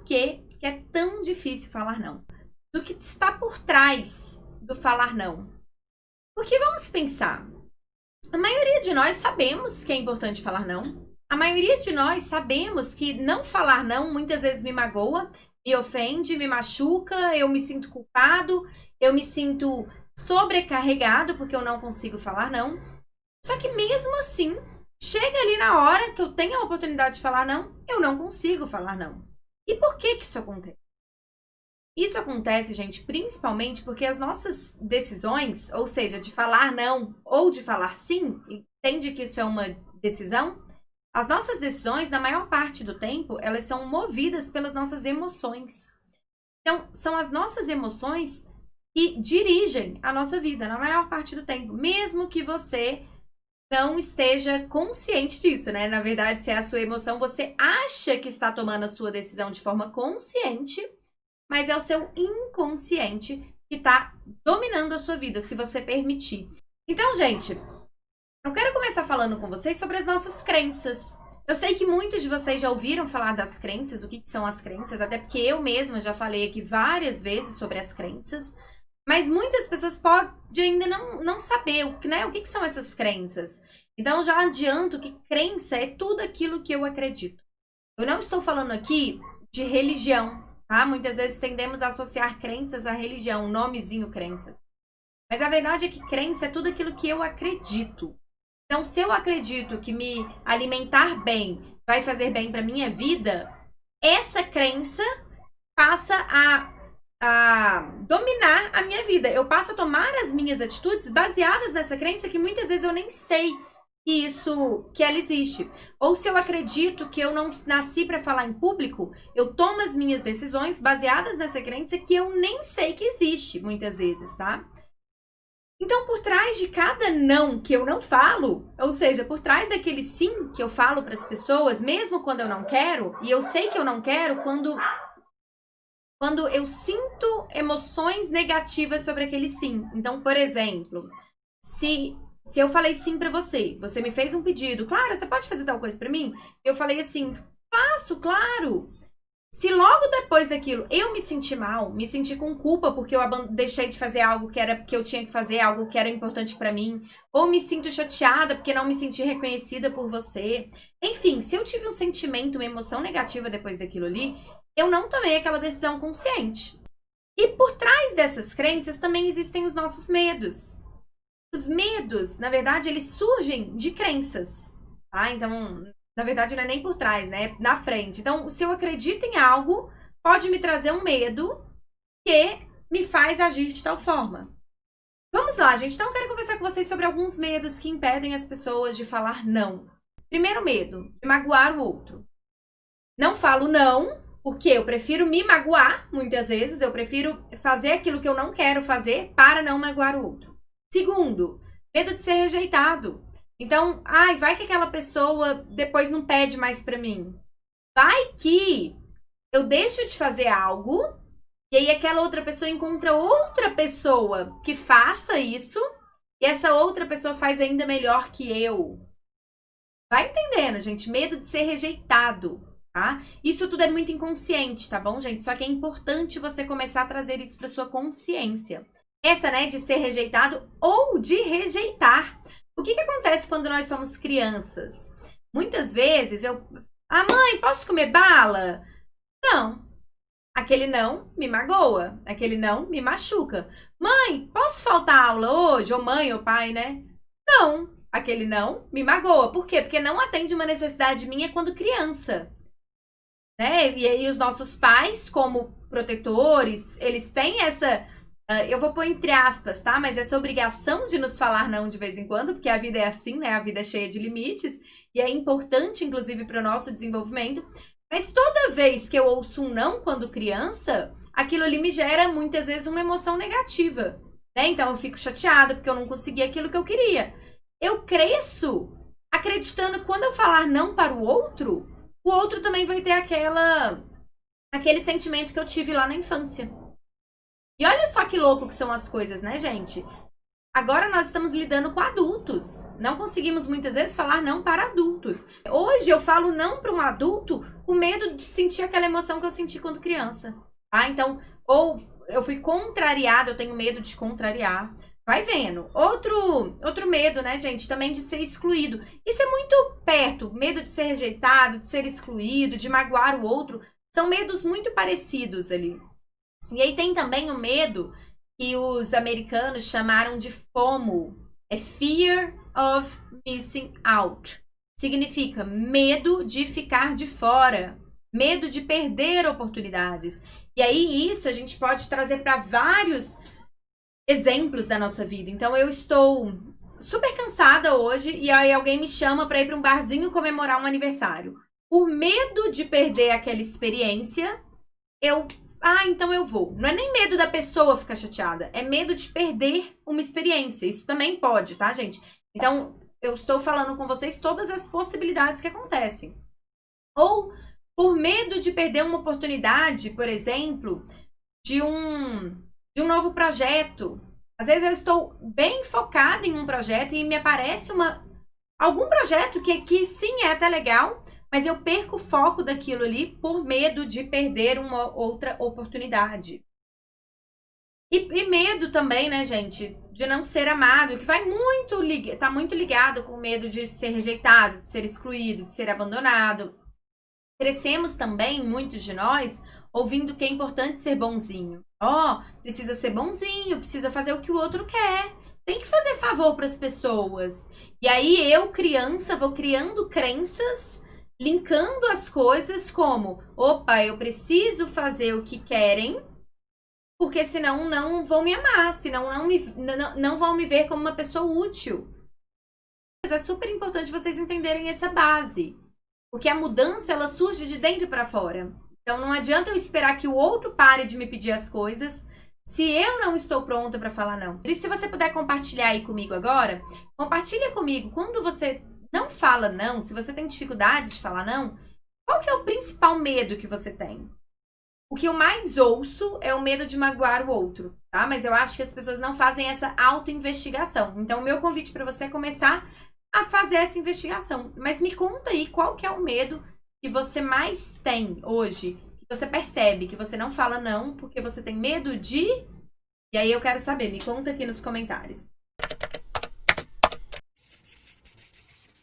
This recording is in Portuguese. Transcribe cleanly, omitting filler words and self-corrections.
que é tão difícil falar não. Do que está por trás do falar não. Porque vamos pensar, a maioria de nós sabemos que é importante falar não. A maioria de nós sabemos que não falar não muitas vezes me magoa, me ofende, me machuca, eu me sinto culpado, eu me sinto sobrecarregado porque eu não consigo falar não. Só que mesmo assim, chega ali na hora que eu tenho a oportunidade de falar não, eu não consigo falar não. E por que isso acontece? Isso acontece, gente, principalmente porque as nossas decisões, ou seja, de falar não ou de falar sim, entende que isso é uma decisão? As nossas decisões, na maior parte do tempo, elas são movidas pelas nossas emoções. Então, são as nossas emoções que dirigem a nossa vida, na maior parte do tempo. Mesmo que você não esteja consciente disso, né? Na verdade, se é a sua emoção, você acha que está tomando a sua decisão de forma consciente, mas é o seu inconsciente que está dominando a sua vida, se você permitir. Então, gente, eu quero começar falando com vocês sobre as nossas crenças. Eu sei que muitos de vocês já ouviram falar das crenças, o que são as crenças, até porque eu mesma já falei aqui várias vezes sobre as crenças, mas muitas pessoas podem ainda não saber né, o que são essas crenças. Então, já adianto que crença é tudo aquilo que eu acredito. Eu não estou falando aqui de religião, tá? Muitas vezes tendemos a associar crenças à religião, um nomezinho crenças. Mas a verdade é que crença é tudo aquilo que eu acredito. Então, se eu acredito que me alimentar bem vai fazer bem para minha vida, essa crença passa a dominar a minha vida. Eu passo a tomar as minhas atitudes baseadas nessa crença que muitas vezes eu nem sei que ela existe. Ou se eu acredito que eu não nasci para falar em público, eu tomo as minhas decisões baseadas nessa crença que eu nem sei que existe, muitas vezes, tá? Então, por trás de cada não que eu não falo, ou seja, por trás daquele sim que eu falo para as pessoas, mesmo quando eu não quero, e eu sei que eu não quero quando eu sinto emoções negativas sobre aquele sim. Então, por exemplo, se eu falei sim pra você, você me fez um pedido, claro, você pode fazer tal coisa pra mim? Eu falei assim, faço, claro. Se logo depois daquilo eu me senti mal, me senti com culpa porque eu deixei de fazer algo que eu tinha que fazer, algo que era importante pra mim, ou me sinto chateada porque não me senti reconhecida por você. Enfim, se eu tive um sentimento, uma emoção negativa depois daquilo ali, eu não tomei aquela decisão consciente. E por trás dessas crenças também existem os nossos medos. Os medos, na verdade, eles surgem de crenças, tá? Então, na verdade, não é nem por trás, né? É na frente. Então, se eu acredito em algo, pode me trazer um medo que me faz agir de tal forma. Vamos lá, gente. Então, eu quero conversar com vocês sobre alguns medos que impedem as pessoas de falar não. Primeiro medo, de magoar o outro. Não falo não, porque eu prefiro me magoar, muitas vezes. Eu prefiro fazer aquilo que eu não quero fazer para não magoar o outro. Segundo, medo de ser rejeitado. Então, vai que aquela pessoa depois não pede mais pra mim. Vai que eu deixo de fazer algo e aí aquela outra pessoa encontra outra pessoa que faça isso e essa outra pessoa faz ainda melhor que eu. Vai entendendo, gente? Medo de ser rejeitado, tá? Isso tudo é muito inconsciente, tá bom, gente? Só que é importante você começar a trazer isso pra sua consciência. Essa, né, de ser rejeitado ou de rejeitar. O que acontece quando nós somos crianças? Muitas vezes mãe, posso comer bala? Não. Aquele não me magoa. Aquele não me machuca. Mãe, posso faltar aula hoje? Ou mãe, ou pai, né? Não. Aquele não me magoa. Por quê? Porque não atende uma necessidade minha quando criança. Né? E aí os nossos pais, como protetores, eles têm essa... eu vou pôr entre aspas, tá? Mas essa obrigação de nos falar não de vez em quando, porque a vida é assim, né? A vida é cheia de limites e é importante, inclusive, para o nosso desenvolvimento. Mas toda vez que eu ouço um não quando criança, aquilo ali me gera, muitas vezes, uma emoção negativa, né? Então, eu fico chateada porque eu não consegui aquilo que eu queria. Eu cresço acreditando que quando eu falar não para o outro também vai ter aquele sentimento que eu tive lá na infância. E olha só que louco que são as coisas, né, gente? Agora nós estamos lidando com adultos. Não conseguimos muitas vezes falar não para adultos. Hoje eu falo não para um adulto com medo de sentir aquela emoção que eu senti quando criança. Tá? Então, ou eu fui contrariada, eu tenho medo de contrariar. Vai vendo. Outro medo, né, gente? Também de ser excluído. Isso é muito perto. Medo de ser rejeitado, de ser excluído, de magoar o outro. São medos muito parecidos ali. E aí tem também o medo que os americanos chamaram de FOMO. É Fear of Missing Out. Significa medo de ficar de fora. Medo de perder oportunidades. E aí isso a gente pode trazer para vários exemplos da nossa vida. Então eu estou super cansada hoje e aí alguém me chama para ir para um barzinho comemorar um aniversário. Por medo de perder aquela experiência, então eu vou. Não é nem medo da pessoa ficar chateada, é medo de perder uma experiência. Isso também pode, tá, gente? Então, eu estou falando com vocês todas as possibilidades que acontecem. Ou por medo de perder uma oportunidade, por exemplo, de um novo projeto. Às vezes eu estou bem focada em um projeto e me aparece algum projeto que sim é até legal, mas eu perco o foco daquilo ali por medo de perder uma outra oportunidade. E medo também, né, gente, de não ser amado, que tá muito ligado com o medo de ser rejeitado, de ser excluído, de ser abandonado. Crescemos também, muitos de nós, ouvindo que é importante ser bonzinho. Precisa ser bonzinho, precisa fazer o que o outro quer. Tem que fazer favor para as pessoas. E aí eu, criança, vou criando crenças, linkando as coisas como, eu preciso fazer o que querem, porque senão não vão me amar, senão não vão me ver como uma pessoa útil. Mas é super importante vocês entenderem essa base. Porque a mudança, ela surge de dentro para fora. Então, não adianta eu esperar que o outro pare de me pedir as coisas se eu não estou pronta para falar não. E se você puder compartilhar aí comigo agora, compartilha comigo quando você não fala não, se você tem dificuldade de falar não, qual que é o principal medo que você tem? O que eu mais ouço é o medo de magoar o outro, tá? Mas eu acho que as pessoas não fazem essa auto-investigação. Então, o meu convite para você é começar a fazer essa investigação. Mas me conta aí qual que é o medo que você mais tem hoje, que você percebe que você não fala não porque você tem medo de... E aí eu quero saber, me conta aqui nos comentários.